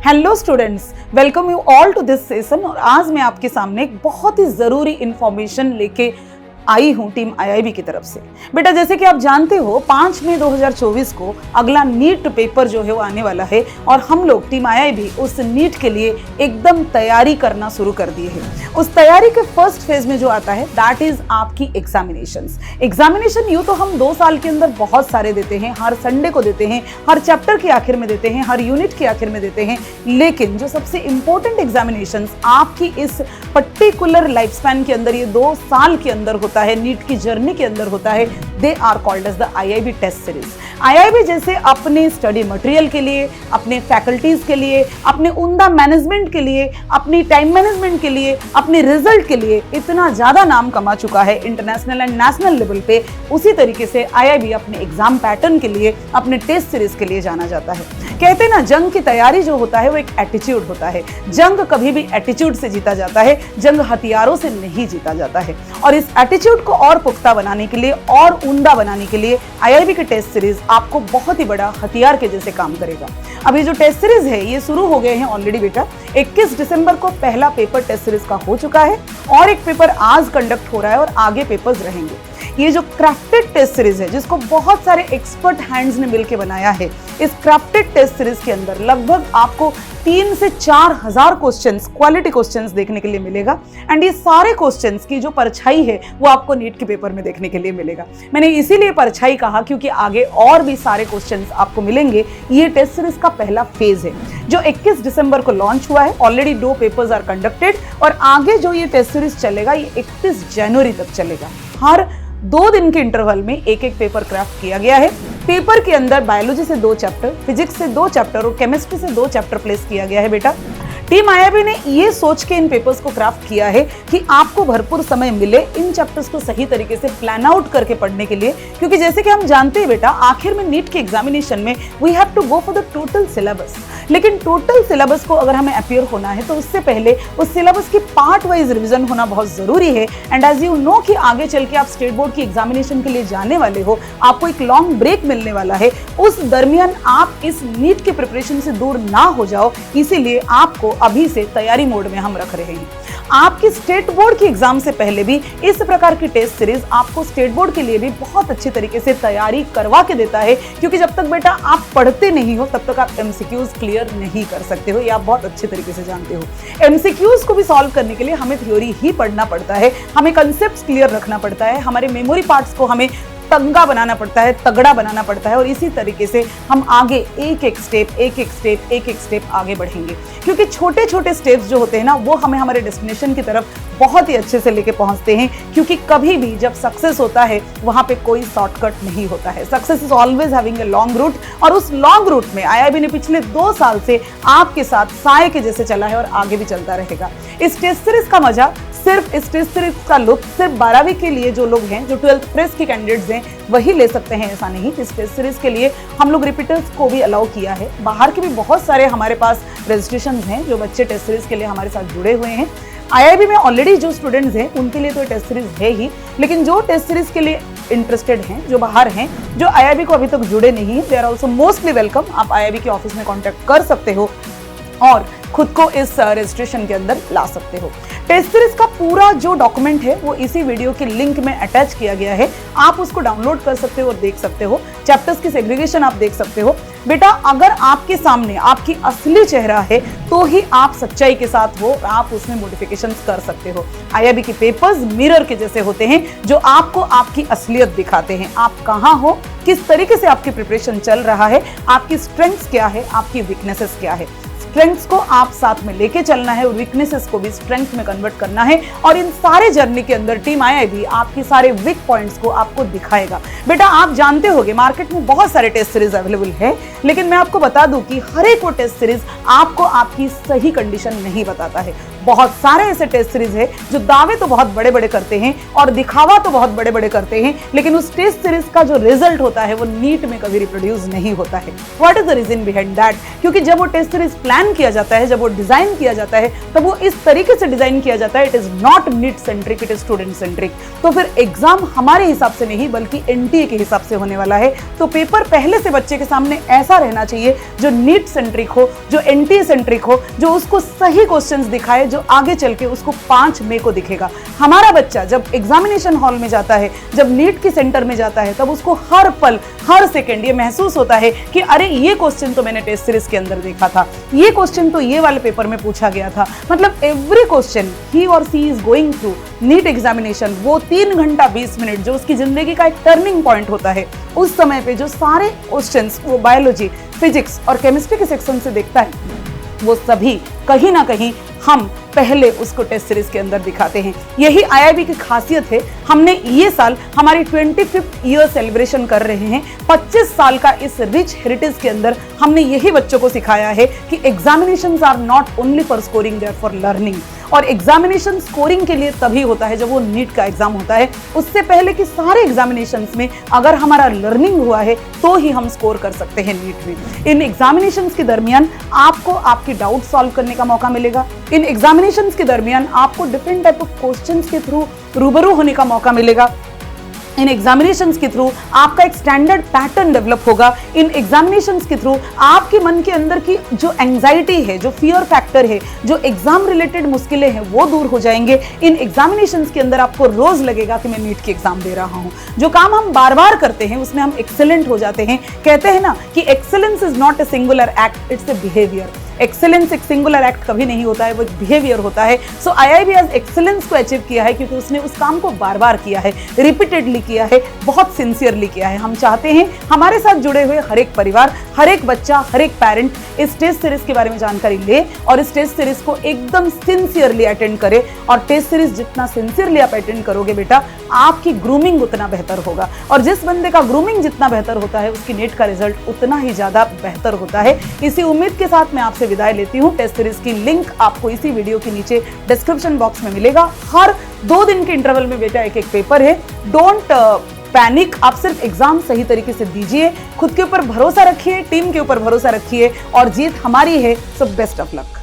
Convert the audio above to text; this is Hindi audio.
Hello students, welcome you all to this session. और आज मैं आपके सामने एक बहुत ही ज़रूरी इंफॉर्मेशन लेके आई हूँ टीम आईआईबी की तरफ से। बेटा जैसे कि आप जानते हो 5 मई 2024 को अगला नीट पेपर जो है वो आने वाला है और हम लोग टीम आईआईबी उस नीट के लिए एकदम तैयारी करना शुरू कर दिए हैं। उस तैयारी के फर्स्ट फेज में जो आता है दैट इज आपकी एग्जामिनेशंस। एग्जामिनेशन यूँ तो हम 2 साल के अंदर बहुत सारे देते हैं, हर संडे को देते हैं, हर चैप्टर के आखिर में देते हैं, हर यूनिट के आखिर में देते हैं, लेकिन जो सबसे इंपॉर्टेंट एग्जामिनेशंस आपकी इस पर्टिकुलर लाइफ स्पैन के अंदर, ये 2 साल के अंदर होता है, नीट की जर्नी के अंदर होता है, they are called as the IIB test series. IIB जैसे अपने स्टडी मटेरियल के लिए, अपने फैकल्टीज के लिए, अपने उम्दा मैनेजमेंट के लिए, अपनी टाइम मैनेजमेंट के लिए, अपने रिजल्ट के लिए इतना ज्यादा नाम कमा चुका है इंटरनेशनल एंड नेशनल लेवल पे, उसी तरीके से आईआईबी अपने एग्जाम पैटर्न के लिए, अपने टेस्ट सीरीज के लिए जाना जाता है। कहते हैं ना, जंग की तैयारी जो होता है वो एक एटीट्यूड होता है। जंग कभी भी एटीट्यूड से जीता जाता है, जंग हथियारों से नहीं जीता जाता है। और इस एटीट्यूड को और पुख्ता बनाने के लिए और उम्दा बनाने के लिए आईआईबी की टेस्ट सीरीज आपको बहुत ही बड़ा हथियार के जैसे काम करेगा। अभी जो टेस्ट सीरीज है ये शुरू हो गए हैं ऑलरेडी बेटा। 21 दिसंबर को पहला पेपर टेस्ट सीरीज का हो चुका है और एक पेपर आज कंडक्ट हो रहा है और आगे पेपर्स रहेंगे। ये जो क्राफ्टेड टेस्ट सीरीज है, जिसको बहुत सारे एक्सपर्ट हैंड्स ने मिलकर बनाया है, इस क्राफ्टेड टेस्ट सीरीज के अंदर लगभग आपको 3 से 4 हजार क्वेश्चंस, क्वालिटी क्वेश्चंस देखने के लिए मिलेगा। एंड ये सारे क्वेश्चंस की जो परछाई है वो आपको नीट के पेपर में देखने के लिए मिलेगा। मैंने इसीलिए परछाई कहा क्योंकि आगे और भी सारे क्वेश्चंस आपको मिलेंगे। ये टेस्ट सीरीज का पहला फेज है जो 21 दिसंबर को लॉन्च हुआ है। ऑलरेडी 2 पेपर्स आर कंडक्टेड और आगे जो ये टेस्ट सीरीज चलेगा ये 31 जनवरी तक चलेगा। हर 2 दिन के इंटरवल में एक पेपर क्राफ्ट किया गया है। पेपर के अंदर बायोलॉजी से 2 चैप्टर, फिजिक्स से 2 चैप्टर और केमिस्ट्री से 2 चैप्टर प्लेस किया गया है बेटा। टीम आईआईबी ने ये सोच के इन पेपर्स को क्राफ्ट किया है कि आपको भरपूर समय मिले इन चैप्टर्स को सही तरीके से प्लान आउट करके पढ़ने के लिए, क्योंकि जैसे कि हम जानते हैं बेटा आखिर में नीट के एग्जामिनेशन में we have to go for the total syllabus. लेकिन टोटल सिलेबस को अगर हमें अपीयर होना है तो उससे पहले उस सिलेबस की पार्ट वाइज रिविजन होना बहुत जरूरी है। एंड एज यू नो कि आगे चल के आप स्टेट बोर्ड की एग्जामिनेशन के लिए जाने वाले हो, आपको एक लॉन्ग ब्रेक मिलने वाला है। उस दरमियान आप इस नीट के प्रिपरेशन से दूर ना हो जाओ, इसीलिए आपको अभी से तैयारी मोड में हम रख रहे हैं। आपकी स्टेट बोर्ड की एग्जाम से पहले भी इस प्रकार की टेस्ट सीरीज आपको स्टेट बोर्ड के लिए भी बहुत अच्छी तरीके से तैयारी करवा के देता है, क्योंकि जब तक बेटा आप पढ़ते नहीं हो तब तक आप एमसीक्यूज क्लियर नहीं कर सकते हो। ये आप बहुत अच्छे तरीके से जानते हो। एमसीक्यूज को भी सॉल्व करने के लिए हमें थ्योरी ही पढ़ना पड़ता है, हमें कंसेप्ट्स क्लियर रखना पड़ता है, हमारे मेमोरी पार्ट्स को हमें तंगा बनाना पड़ता है, तगड़ा बनाना पड़ता है। और इसी तरीके से हम आगे एक एक स्टेप आगे बढ़ेंगे, क्योंकि छोटे छोटे स्टेप्स जो होते हैं ना वो हमें हमारे डेस्टिनेशन की तरफ बहुत ही अच्छे से लेके पहुंचते हैं। क्योंकि कभी भी जब सक्सेस होता है वहां पे कोई शॉर्टकट नहीं होता है। Success is always having a long route, और उस लॉन्ग रूट में आईआईबी ने पिछले 2 साल से आपके साथ साए के जैसे चला है और आगे भी चलता रहेगा। इस टेस्ट सीरीज का मजा, सिर्फ इस टेस्ट सीरीज का लुत्फ सिर्फ 12वीं के लिए जो लोग हैं, जो 12th प्रेस के कैंडिडेट्स हैं, वही ले सकते हैं, ऐसा नहीं। इस टेस्ट सीरीज के लिए हम लोग रिपीटर्स को भी अलाउ किया है। बाहर के भी बहुत सारे हमारे पास रजिस्ट्रेशन हैं जो बच्चे टेस्ट सीरीज के लिए हमारे साथ जुड़े हुए हैं। आईआईबी में ऑलरेडी जो स्टूडेंट्स हैं उनके लिए तो टेस्ट सीरीज है ही, लेकिन जो टेस्ट सीरीज के लिए इंटरेस्टेड हैं, जो बाहर हैं, जो आईआईबी को अभी तक जुड़े नहीं हैं, they are also mostly welcome. आप आईआईबी के ऑफिस में कॉन्टैक्ट कर सकते हो और खुद को इस रजिस्ट्रेशन के अंदर ला सकते हो। टेस्ट सीरीज का पूरा जो डॉक्यूमेंट है वो इसी वीडियो के लिंक में अटैच किया गया है, आप उसको डाउनलोड कर सकते हो और देख सकते हो। चैप्टर्स की सेग्रीगेशन आप देख सकते हो। बेटा अगर आपके सामने आपकी असली चेहरा है तो ही आप सच्चाई के साथ हो, आप उसमें मॉडिफिकेशंस कर सकते हो। आईआईबी के पेपर्स मिरर के जैसे होते हैं जो आपको आपकी असलियत दिखाते हैं। आप कहाँ हो, किस तरीके से आपकी प्रिपरेशन चल रहा है, आपकी स्ट्रेंथ्स क्या है, आपकी वीकनेसेस क्या है। स्ट्रेंथ्स को आप साथ में लेके चलना है और वीकनेसेस को भी स्ट्रेंथ में कन्वर्ट करना है। और इन सारे जर्नी के अंदर टीम आईआईबी आपके सारे वीक पॉइंट्स को आपको दिखाएगा। बेटा आप जानते होंगे मार्केट में बहुत सारे टेस्ट सीरीज अवेलेबल है, लेकिन मैं आपको बता दूं कि हर एक वो टेस्ट सीरीज आपको आपकी सही कंडीशन नहीं बताता है। बहुत सारे ऐसे टेस्ट सीरीज है जो दावे तो बहुत बड़े बड़े करते हैं और दिखावा तो बहुत बड़े बड़े करते हैं, लेकिन उस टेस्ट सीरीज का जो रिजल्ट होता है वो नीट में कभी रिप्रोड्यूस नहीं होता है। What is the reason behind that? क्योंकि जब वो टेस्ट सीरीज प्लान किया जाता है, जब वो डिजाइन किया जाता है, तब वो इस तरीके से डिजाइन किया जाता है, it is not NEET centric, it is student centric. तो फिर एग्जाम हमारे हिसाब से नहीं बल्कि एनटीए के हिसाब से होने वाला है। तो पेपर पहले से बच्चे के सामने ऐसा रहना चाहिए जो नीट सेंट्रिक हो, जो एनटीए सेंट्रिक हो, जो उसको सही क्वेश्चंस दिखाए, जो आगे चल के उसको 5 मई को दिखेगा। हमारा बच्चा जब एग्जामिनेशन हॉल में जाता है, जब नीट के सेंटर में जाता है, तब उसको हर पल हर सेकंड ये महसूस होता है कि अरे ये क्वेश्चन तो मैंने टेस्ट सीरीज के अंदर देखा था, ये क्वेश्चन तो ये वाले पेपर में पूछा गया था। मतलब एवरी क्वेश्चन ही और she is going through NEET examination, वो 3 घंटा 20 मिनट जो उसकी जिंदगी का एक टर्निंग पॉइंट होता है, उस समय पे जो सारे क्वेश्चंस वो बायोलॉजी, फिजिक्स और केमिस्ट्री के सेक्शन से देखता है, वो सभी कहीं ना कहीं हम पहले उसको टेस्ट सीरीज के अंदर दिखाते हैं। यही आईआईबी की खासियत है। हमने ये साल हमारी 25th ईयर सेलिब्रेशन कर रहे हैं। 25 साल का इस रिच हेरिटेज के अंदर हमने यही बच्चों को सिखाया है कि examinations are not only for scoring, they are for learning. और एग्जामिनेशन स्कोरिंग के लिए तभी होता है जब वो नीट का एग्जाम होता है। उससे पहले कि सारे एग्जामिनेशंस में अगर हमारा लर्निंग हुआ है तो ही हम स्कोर कर सकते हैं नीट में। इन एग्जामिनेशंस के दरमियान आपको आपकी डाउट सॉल्व करने का मौका मिलेगा। इन एग्जामिनेशंस के दरमियान आपको डिफरेंट टाइप ऑफ क्वेश्चंस के थ्रू रूबरू होने का मौका मिलेगा। इन एग्जामिनेशंस के थ्रू आपका एक स्टैंडर्ड पैटर्न डेवलप होगा। इन एग्जामिनेशंस के थ्रू आपके मन के अंदर की जो एंजाइटी है, जो फियर फैक्टर है, जो एग्जाम रिलेटेड मुश्किलें हैं, वो दूर हो जाएंगे। इन एग्जामिनेशंस के अंदर आपको रोज लगेगा कि मैं नीट की एग्जाम दे रहा हूँ। जो काम हम बार बार करते हैं उसमें हम एक्सेलेंट हो जाते हैं। कहते हैं ना कि excellence is not a singular act, it's a behaviour. Excellence एक सिंगुलर एक्ट कभी नहीं होता है, वो एक बिहेवियर होता है। सो आईआईबी आज एक्सेलेंस को अचीव किया है क्योंकि उसने उस काम को बार बार किया है, रिपीटेडली किया है, बहुत सिंसियरली किया है। हम चाहते हैं हमारे साथ जुड़े हुए हर एक परिवार, हर एक बच्चा, हर एक पेरेंट इस टेस्ट सीरीज के बारे में जानकारी ले और इस टेस्ट सीरीज को एकदम सिंसियरली अटेंड करे। और टेस्ट सीरीज जितना सिंसियरली आप अटेंड करोगे बेटा, आपकी ग्रूमिंग उतना बेहतर होगा। और जिस बंदे का ग्रूमिंग जितना बेहतर होता है उसकी नीट का रिजल्ट उतना ही ज्यादा बेहतर होता है। इसी उम्मीद के साथ मैं आपसे विदाई लेती हूँ। टेस्ट सीरीज की लिंक आपको इसी वीडियो के नीचे डिस्क्रिप्शन बॉक्स में मिलेगा। हर 2 दिन के इंटरवल में बेटा एक पेपर है। डोंट पैनिक, आप सिर्फ एग्जाम सही तरीके से दीजिए, खुद के ऊपर भरोसा रखिए, टीम के ऊपर भरोसा रखिए और जीत हमारी है। So best of luck.